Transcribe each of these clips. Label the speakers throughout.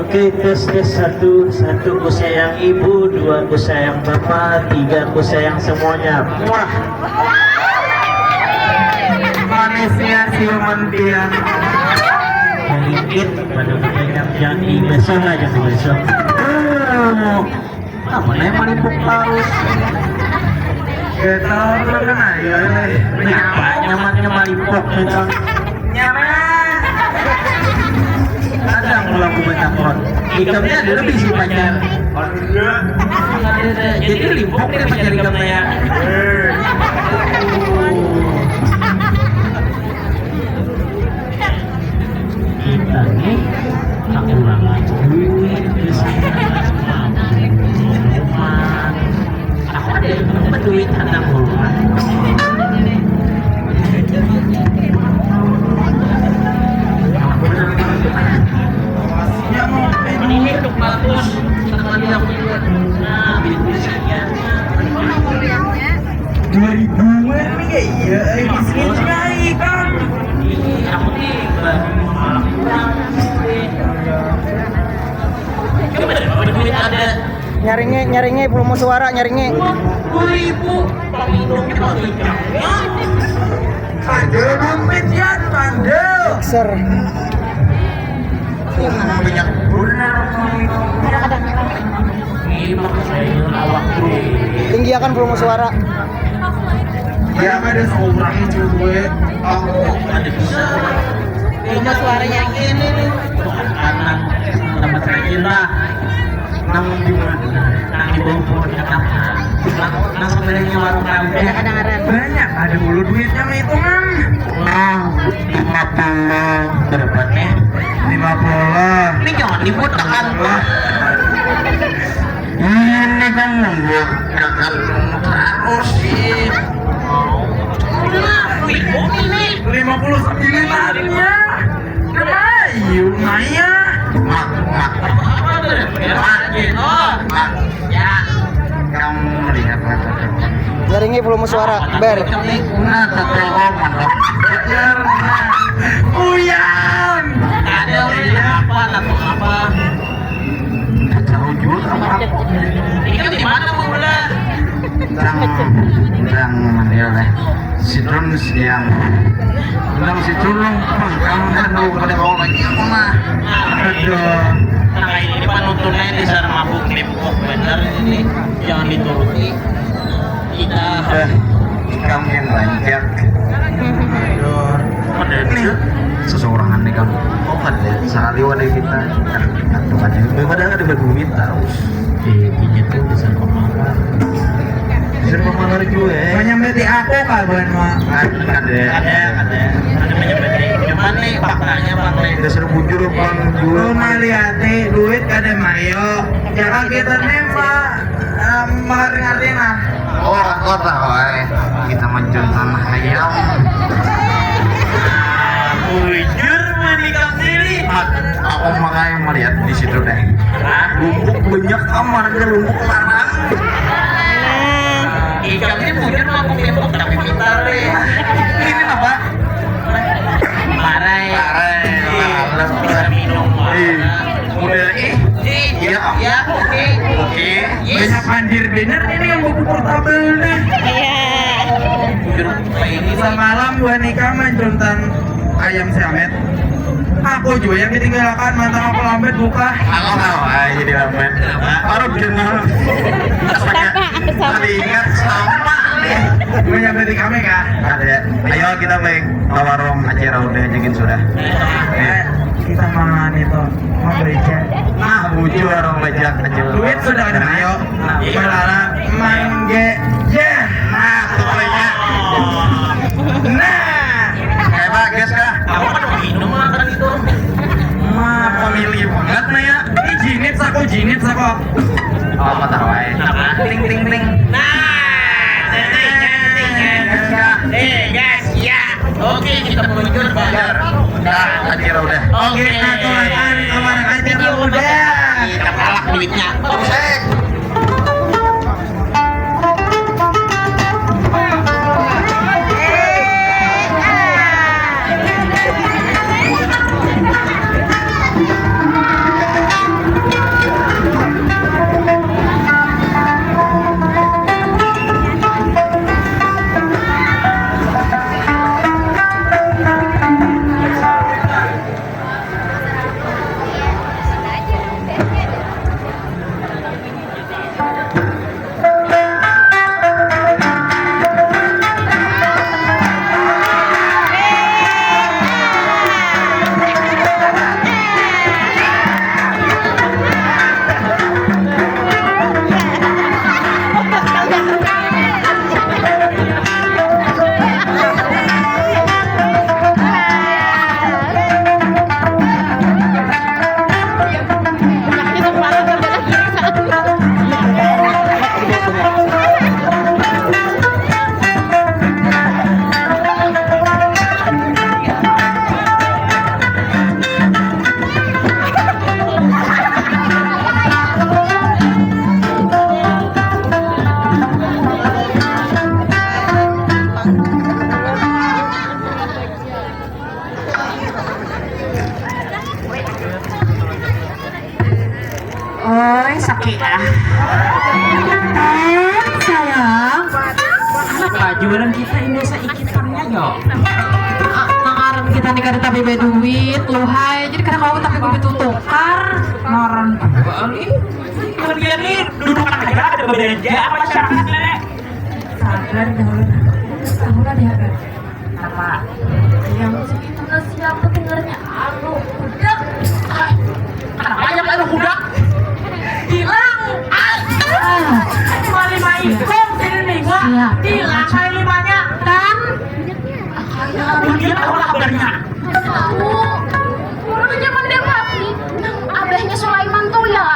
Speaker 1: Oke, tes satu, ku sayang ibu, dua ku sayang bapak, tiga ku sayang semuanya. Wah, manisnya siuman tiang. Sedikit pada banyak jadi besok aja besok. Apa nih malipuk paus? Kita kan ayo nih. Nyamannya malipuk itu. Nyaman. Ada mulai kubetakon. Ikamnya ada lebih si pacar. Jadi limpuk deh pacar ikamnya. Kita nih kekurangan duit, aku ada duit anak rumah. Ini untuk bagus sekali aku juga. Nah, bisnisnya
Speaker 2: 2000-an nih kayak iya, di sini naik kan.
Speaker 1: Aku nih
Speaker 3: nyaringnya belum mau suara nyaringnya
Speaker 1: 2000
Speaker 2: Pandel dompet ya, pandel.
Speaker 3: ser
Speaker 1: banyak benar
Speaker 3: tinggi akan belum mau suara
Speaker 2: Ya ada seorang itu gue.
Speaker 1: aku ada bisa
Speaker 3: belum suaranya
Speaker 1: ini nih kanan dapat rajin lah nang di mana nang di bawah nang sebenarnya warung kafe
Speaker 2: Banyak, ada mulu duitnya mah hitungan.
Speaker 1: nah 50 berapanya
Speaker 2: 50.
Speaker 1: ini jangan diputakan ini kan nunggu akan terus sih
Speaker 2: 59 harinya. Kemayu Maya.
Speaker 1: Ya, kamu melihat
Speaker 3: nyaringnya belum mau suara ber
Speaker 2: Uyan.
Speaker 1: ada apa atau apa? Tahu juga apa? Ini di mana mulai?
Speaker 2: Udang mandel deh. Sidron siang. Udang sidron. Kamu kan lu pada bawa lagi apa mah? Aduh.
Speaker 1: Nah ini panutulnya di sana mabuk limpuk bener ini jangan dituruti. Kita
Speaker 2: Kamu yang banyak. Aduh.
Speaker 1: Ini
Speaker 2: Seseorang aneh kamu. Oh kan ya. Sekali wadah kita kan kantongannya. Daripada ada berduit terus.
Speaker 1: ini tuh bisa pemarah.
Speaker 2: Bisa pemangar juga. Menyambeti aku kawan mah.
Speaker 1: Ada menyebut cuman nih faktanya bang nih.
Speaker 2: Udah seru bujur bang. Lu mah lihat duit kada mayo. Ya kan kita nembak. Mengerti nah. Oh, kota wae. Kita mencontoh hayam.
Speaker 1: Bujur menikah sendiri.
Speaker 2: Aku makanya melihat di situ deh. Lumbuk banyak kamarnya lumbuk larang.
Speaker 1: Ikan ini bujur mabuk limpuk tapi pintar deh.
Speaker 2: Ini apa?
Speaker 1: Parai.
Speaker 2: Malam.
Speaker 1: Bisa minum.
Speaker 2: Model
Speaker 1: Iya, ya, oke.
Speaker 2: Banyak pandir bener ini yang buku portable nih.
Speaker 1: Bujur kayak ini
Speaker 2: Semalam gua nikah mencontan ayam samet. Aku juga yang ditinggalkan mantan aku lambat buka. Aku tahu aja di lambat. Baru kenal. Tadi ingat sama nih. Menyambut kami kak. Ada. Ayo kita baik ke warung acara udah jengin sudah. Kita makan itu mau bereja. Nah bujur warung bejak kecil. Duit sudah ada ayo. Melarang mangge. Ya. Nah tuanya. Nah. Kayak bagus kah?
Speaker 1: Aku kan minum makanan itu.
Speaker 2: Mah pemilih banget nih ya. Ini jinit sako. Oh, apa tahu aja.
Speaker 1: Apa?
Speaker 2: Ting ting ting.
Speaker 1: Nah, guys, ya. Oke, kita meluncur bayar.
Speaker 2: Nah, akhirnya udah.
Speaker 1: Oke,
Speaker 2: Aku akan kemana aja udah.
Speaker 1: Kita kalah duitnya.
Speaker 2: Cek.
Speaker 1: sakit sayang. Bajuran kita ini seikitannya yo.
Speaker 4: Nangaran kita nih kada tapi duit, luhai. Jadi kada kau tapi gue tukar.
Speaker 1: Ngaran kali. Kalian nih duduk aja ada berbeda apa masyarakat nenek.
Speaker 4: Sadar dahulu. Tahu lah dia kan.
Speaker 1: Apa?
Speaker 4: Yang segitu nggak siapa dengarnya. Aduh, udah.
Speaker 1: Kenapa yang lalu budak? Hilang. Kali main kong sini nih gua. Hilang kali limanya dan dia tahu lah kabarnya.
Speaker 5: Tahu. Orang aja mandang mati. Abahnya Sulaiman tuh ya.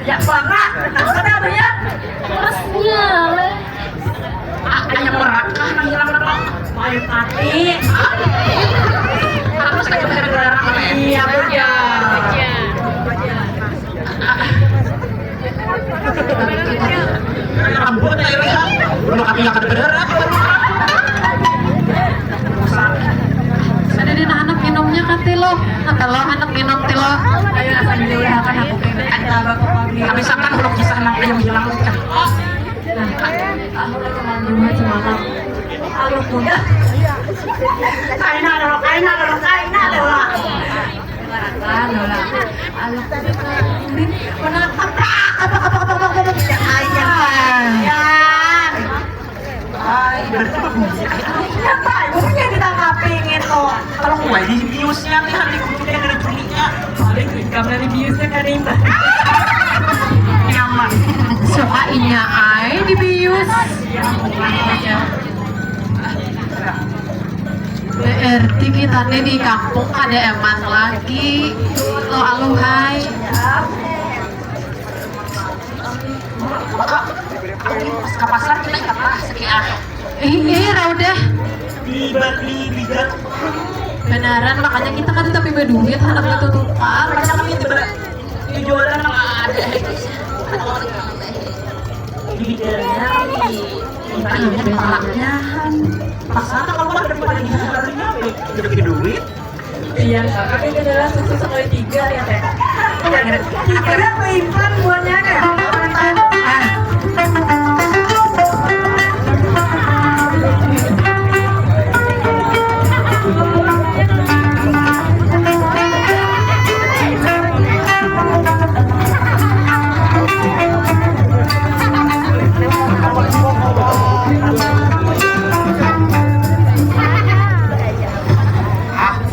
Speaker 1: Ya banget. Ada apa ya?
Speaker 5: Terusnya.
Speaker 1: Hanya merakah hilang dong. Main mati. Terus kayak berdarah. Iya beja. Rambut air lihat. Belum kaki yang berdarah.
Speaker 4: Ada di anak minumnya kan tilo. Kalau anak minum tilo. Ayo akan diudahakan aku pengen.
Speaker 1: Kami sangkan kalau kisah anak ayam hilang.
Speaker 4: Aku lagi cuma semalam. Aku muda.
Speaker 1: Kaina dulu.
Speaker 4: Anak tadi kulit menatap.
Speaker 1: Kalau gue di biusnya nih hati kucingnya dari culinya.
Speaker 4: Paling income dari biusnya kan ini.
Speaker 1: Nyaman.
Speaker 4: Sukainya ai di bius. Berarti kita nih di kampung ada emas lagi. Lo aluhai.
Speaker 1: Pas ke pasar kita ingat lah sekian.
Speaker 4: Iya, udah.
Speaker 1: Beli bigat.
Speaker 4: Beneran makanya kita kan tapi berduit anak itu tukar.
Speaker 1: Banyak kami itu di jualan yang ada. Di bidangnya di palaknya. Pasar kalau ada pada di jualannya gede duit.
Speaker 4: Iya, tapi ini adalah susu sekali 3 ya teh. Kira peimpan buahnya deh.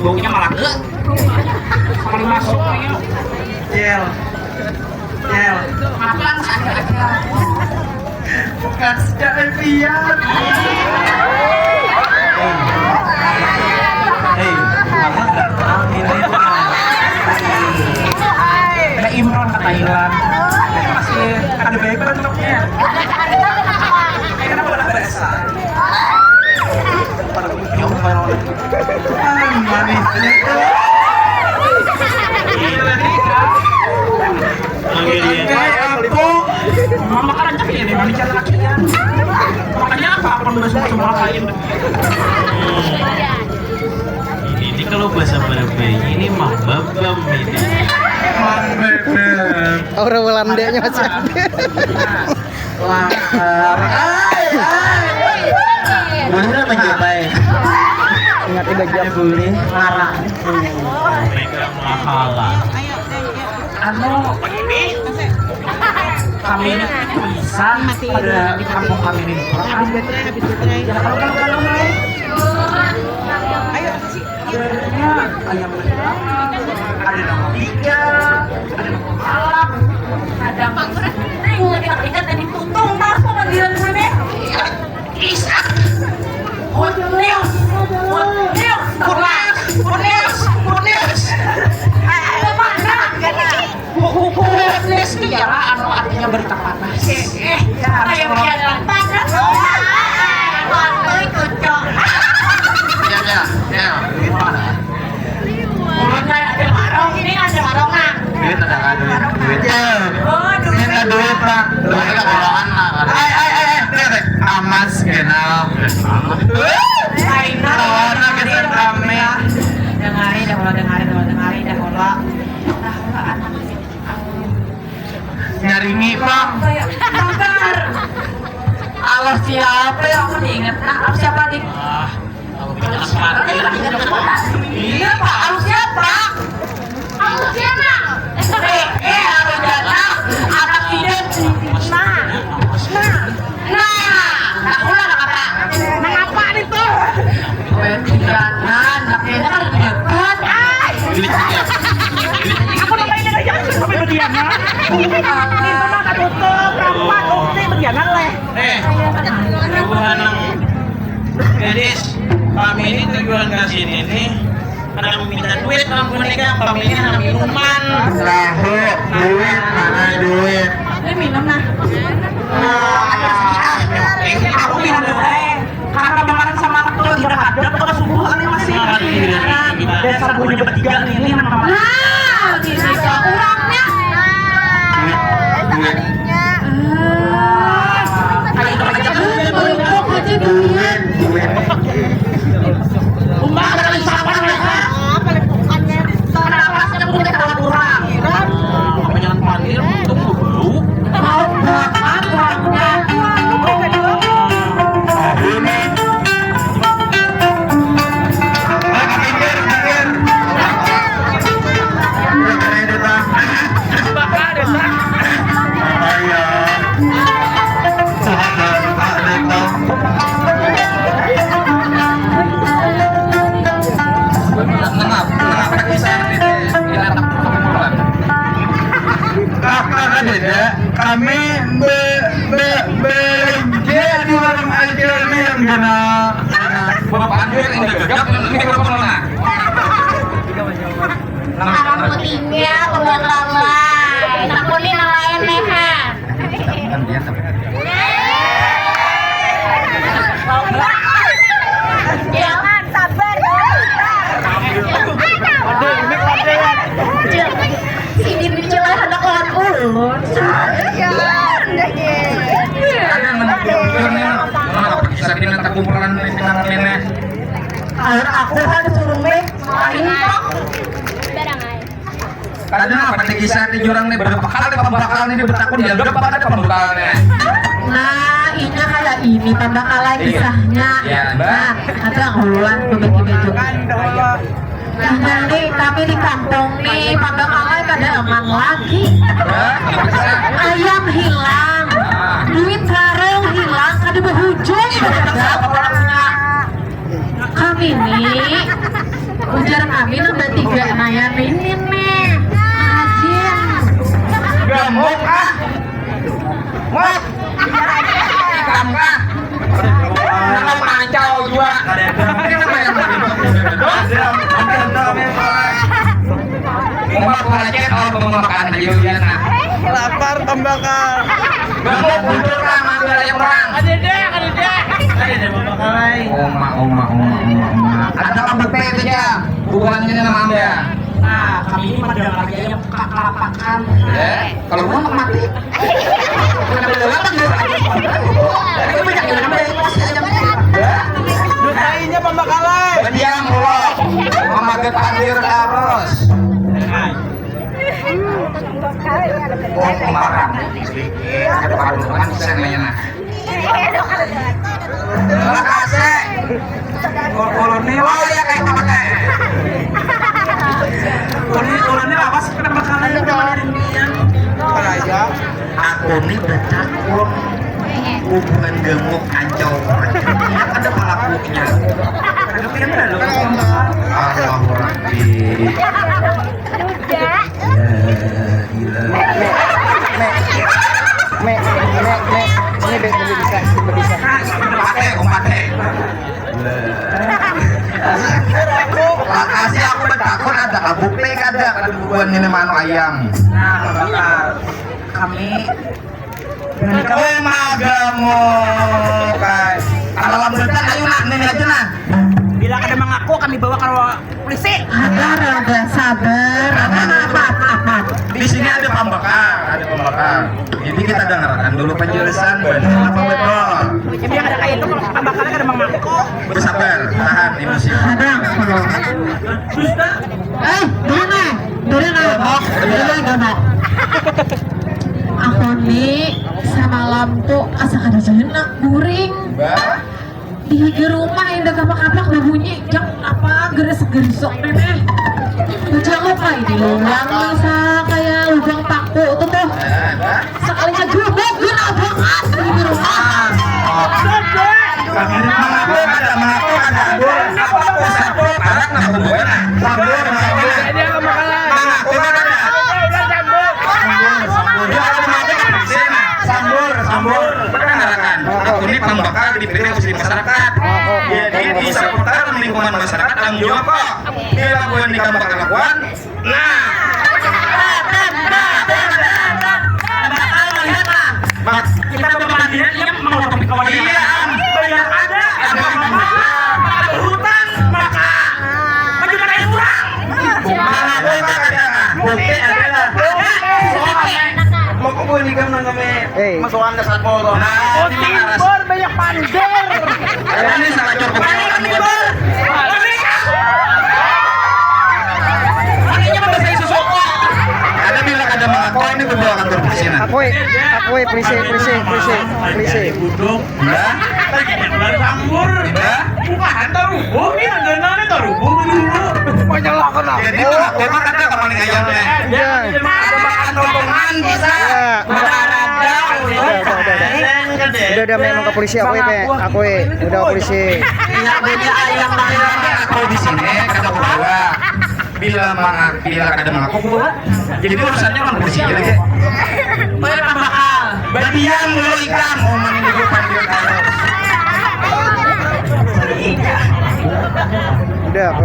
Speaker 1: Baunya malah ke. Sekali masuk aja.
Speaker 2: Cel.
Speaker 1: Apaan aja.
Speaker 2: Kan sejak impian.
Speaker 1: Ada Imron ke Thailand. Masih ada bayi bentuknya. Kenapa udah biasa? Pada kunyuk manis. Mama kan aja ini mami cara lakinya. Makanya apa udah semua lain.
Speaker 6: Ini kalau bahasa Barbary ini mah babam ini.
Speaker 3: Aura Welandanya masih ada.
Speaker 6: Mana mencobai?
Speaker 3: Ingat udah jam
Speaker 6: Boleh
Speaker 1: Larang.
Speaker 6: mereka mahalan.
Speaker 1: Kami ini bisa pada di kampung kami ini. Ya kalau ayam ada nama tiga, ada nama malak, ada ikan dan ditutung mas pemanggilan mana? Isak, Kurnius, Kurnius dia anu artinya berita panas. Ayam dia panas. Waktu itu cok.
Speaker 2: Ya, duit mana?
Speaker 1: Mulutnya ada warung, ini ada warungan.
Speaker 2: Duit ada duit.
Speaker 1: Oh,
Speaker 2: Minta duit lah. Duit ke golongan lah. Amas kenal. Tawarna kita rame.
Speaker 1: Dengarin dahulu.
Speaker 2: Nyari ngalingi pak.
Speaker 4: Kayak sabar. Allah siapa yang aku diinget? Nah, Allah siapa nih?
Speaker 6: Ah, kamu bikin asmara.
Speaker 4: Iya Pak, Allah siapa?
Speaker 5: Aku siapa?
Speaker 4: Allah Jana, anak tidak. Nah, aku lah kata.
Speaker 5: Mengapa itu?
Speaker 4: Jangan, akhirnya kan dekat.
Speaker 5: Aku namanya aja sampai berdianan. Itu mah katutup, rapat, ukti berdianan leh.
Speaker 6: Tujuan yang gadis kami ini tujuan ke sini nih karena meminta duit kamu menikah kami ini ada minuman.
Speaker 2: Rahu, duit, mana duit?
Speaker 4: Ini minum nah. Aku minum dulu. Karena makanan sama aku lagi berhadap ke subuh ini masih. Dasar bunyi bertiga ini nama. Nah, ini kurangnya.
Speaker 2: Duit.
Speaker 4: Umbah kali sapan mereka. Kenapa saya punya kawan kurang?
Speaker 6: Jangan panggil tunggu dulu.
Speaker 4: Mau buat kurangnya?
Speaker 2: Kami belanja di warung ajar nih yang kena
Speaker 6: Panggil ini gegap ini berapa?
Speaker 5: Aku tinggal kebetulan. Aku ini nelayan neha. Jangan sabar. Sini bicara anak orang ulun.
Speaker 4: Air aku kan suruh meh.
Speaker 2: Kadang apa nih kisah di jurang nih berapa kali pembakalan ini bertakun ya berapa ada pembakalannya.
Speaker 4: Nah, ini kayak ini pembakalan kisahnya.
Speaker 2: Iya, Mbak.
Speaker 4: Nah, ada keluar baju-baju. Tinggal nih kami di kampung nih pembakalan kada aman lagi. Ayam hilang, duit sarung hilang, kada berhujung. Kami nih, ujar kami nambah 3 naya ini nih. Ajin.
Speaker 2: Gemuk ah. Mak. Ikam kah? Kalau mancau juga. Umat lecet kalau pemakan aja nah.
Speaker 3: Lapar pembakar.
Speaker 2: Gemuk mundur lah manggil yang orang.
Speaker 6: Ada deh pembakalan.
Speaker 2: Oma. Ada kabute itu ya. Hubungannya nama Anda.
Speaker 4: Nah, kami ini pada lagi yang kelapakan.
Speaker 2: Kalau gua mati.
Speaker 3: Dutainya pembakalan.
Speaker 2: Diam lo. Memakai hadir terus. Oh, pemarah. Sedikit. Ada paduan senenya nah. Terima kasih. Kolonel ya kayak apa?
Speaker 4: Kolonel apa sih kenapa kalian kemarin dia?
Speaker 3: Aja.
Speaker 2: Aku nih udah takut hubungan gemuk kacau. Ada pelakunya. Allah Rabbi.
Speaker 3: Mek. Ini bisa.
Speaker 2: Umpate. Makasih aku bertakun ada kabukti kada hubungan ini mano ayam.
Speaker 4: Nah, kami
Speaker 2: Kowe magamu kai. Kalau bener ayo nak nene aja nah.
Speaker 4: bila kada mengaku kami bawa ke polisi. Ada sabar. Apa.
Speaker 2: Di sini ada pembakar. Jadi kita dengarkan dulu penjelasan benar apa betul.
Speaker 4: Jadi ada kayak itu pembakaran kada mengaku.
Speaker 2: Bersabar, tahan emosi.
Speaker 4: Ada. Aku nih semalam tuh asa kada jenak guring. Di rumah yang udah kapak-kapak berbunyi jang apa geres-geresok neneh. Jangan kayak di luar bisa kayak lubang paku tuh tuh. Sekalinya gerubuk gerah banget di rumah.
Speaker 2: Mengaku ada. Apa sambur? Anak nak hubungan. Sambur.
Speaker 3: Dia kemakalan.
Speaker 2: Mengaku ada. Sambur. Perkenalkan. Aku ini pembakar dipilih di masyarakat. Jadi di seputar lingkungan masyarakat tanggung jawab kok. Bila bukan di kampung kelakuan. Nah. Mas,
Speaker 1: Kita berpandingan dia mau topik kawan dia.
Speaker 2: iya.
Speaker 1: Bayar ada hutang maka bagaimana yang kurang?
Speaker 2: Bukti adalah
Speaker 3: Mau kumpul nikam nang kami. Masukan na sa poro.
Speaker 2: nah, di Mangaras.
Speaker 3: banyak pander.
Speaker 2: Ini sangat cukup. Ada bilang ada mengaku ini berbawa kantor polisi nah.
Speaker 3: Aku polisi.
Speaker 1: Buduk.
Speaker 2: Ya,
Speaker 1: Lagi bulan sambur.
Speaker 2: ya.
Speaker 1: Bukan tarubuh ini genane tarubuh dulu.
Speaker 3: Menyalakan aku.
Speaker 2: Jadi mengaku emang ada kemarin ayamnya.
Speaker 3: Iya.
Speaker 1: Makan rombongan bisa.
Speaker 3: Udah memang ke polisi aku udah ke polisi.
Speaker 2: Iya, punya ayam aku di sini kata gua. Bila ada mengaku gua. Jadi urusannya kan polisi aja lagi.
Speaker 1: Bayar bakal.
Speaker 2: Badian mulu ikan. Oh, mana ini gua panggil kalau.
Speaker 3: Udah aku.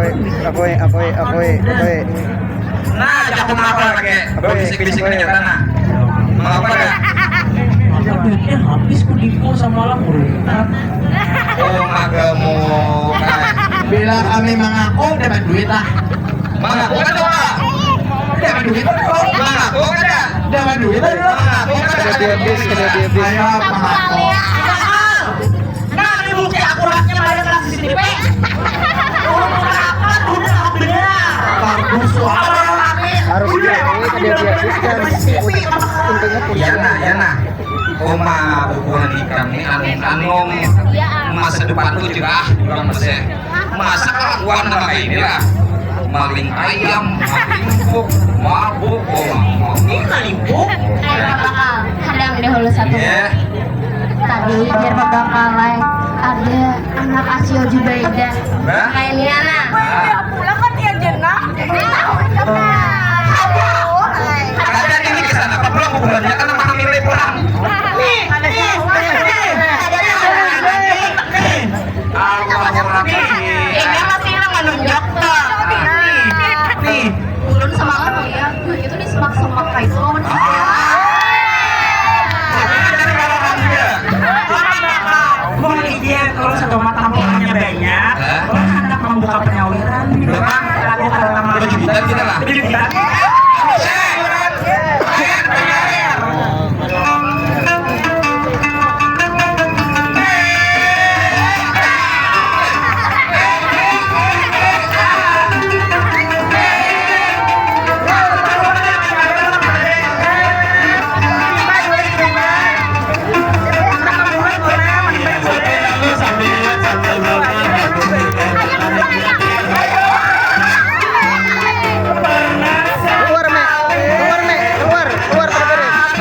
Speaker 2: Nah, jago apa lagi? Bisik-bisik ini tanah. Mau apa ya?
Speaker 1: Duitnya habis ku dipo sama lah murid.
Speaker 2: Oh, magamu kan.
Speaker 1: Bila kami mengaku dapat duit lah.
Speaker 2: Mengaku kan apa?
Speaker 1: Dapat duit lah.
Speaker 2: Mengaku kan ya?
Speaker 1: Dapat duit lah.
Speaker 2: Mengaku kan ya?
Speaker 3: Kena dia
Speaker 1: Ayo mengaku. Nah, ini bukti akuratnya pada kelas CCTV. Bagus suara.
Speaker 3: harus dia habiskan. Intinya polisi.
Speaker 2: Ya nah. Oma hubungan ikan nih anu masa depan tuh cerah orang masih masa kelakuan nama ini lah maling ayam maling empuk mabuk
Speaker 1: Ini limpuk.
Speaker 5: Kadang dahulu satu.
Speaker 2: ya
Speaker 5: Tadi biar pembakalan ada anak Asio Jubaida.
Speaker 2: Bah?
Speaker 5: Kayak ini anak.
Speaker 4: Pulang kan dia jenak.
Speaker 2: ada ini kesana apa pulang hubungannya kan sama milih pulang
Speaker 5: Ini masih menunjuk tuh.
Speaker 1: Nih,
Speaker 5: Ulun semalam ya, itu di semak-semak kayak itu.
Speaker 1: bukan izin kalau satu mata orangnya banyak, orang hendak membuka penyaluran. Lalu kalau nama
Speaker 2: Berjubitan kita lah.
Speaker 1: Berjubitan.
Speaker 3: keluar pada beres.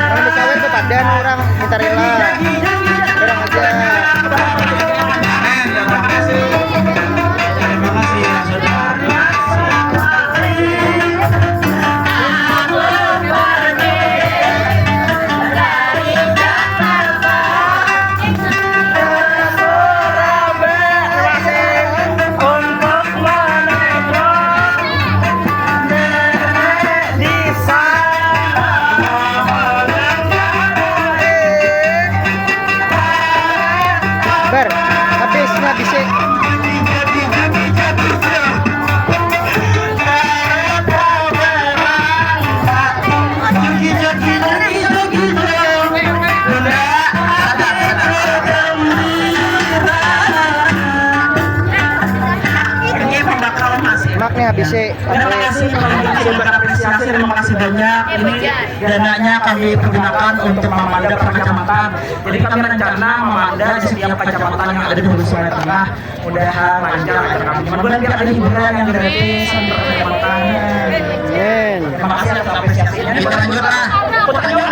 Speaker 3: Orang dikawin ke padan orang minta rela. Orang aja.
Speaker 1: Terima kasih ya saudara. Terima kasih berapresiasi, terima kasih banyak. Ini dananya kami pergunakan untuk Mamanda per kecamatan. Jadi kami rencana Mamanda di setiap kecamatan yang ada di Hulu Sungai Tengah mudah-mudahan lancar acara kami. Mudah-mudahan biar ada hiburan yang gratis untuk kecamatan. Terima kasih atas apresiasinya.
Speaker 2: Kita lanjut lah.
Speaker 1: Ada yang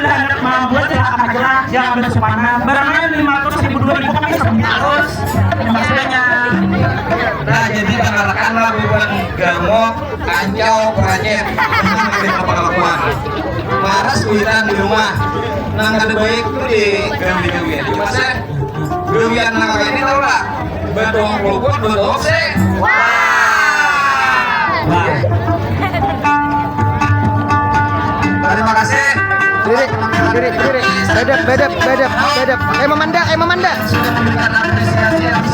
Speaker 1: anak mau buat silakan aja lah. Yang ada supanan. Barangnya 500.000 2.000 kami harus. Terima kasih banyak.
Speaker 2: Nah, jadi katakanlah bukan gamok, kancau, project, apa-apaan. Maras kuitan di rumah. Nang ada baik tuh di gawi-gawian. Di masa gawian nang ini tau lah. Bedong keluput, bedong sih. Terima kasih.
Speaker 3: Diri. Bedap. Memanda.
Speaker 2: Sudah memberikan apresiasi yang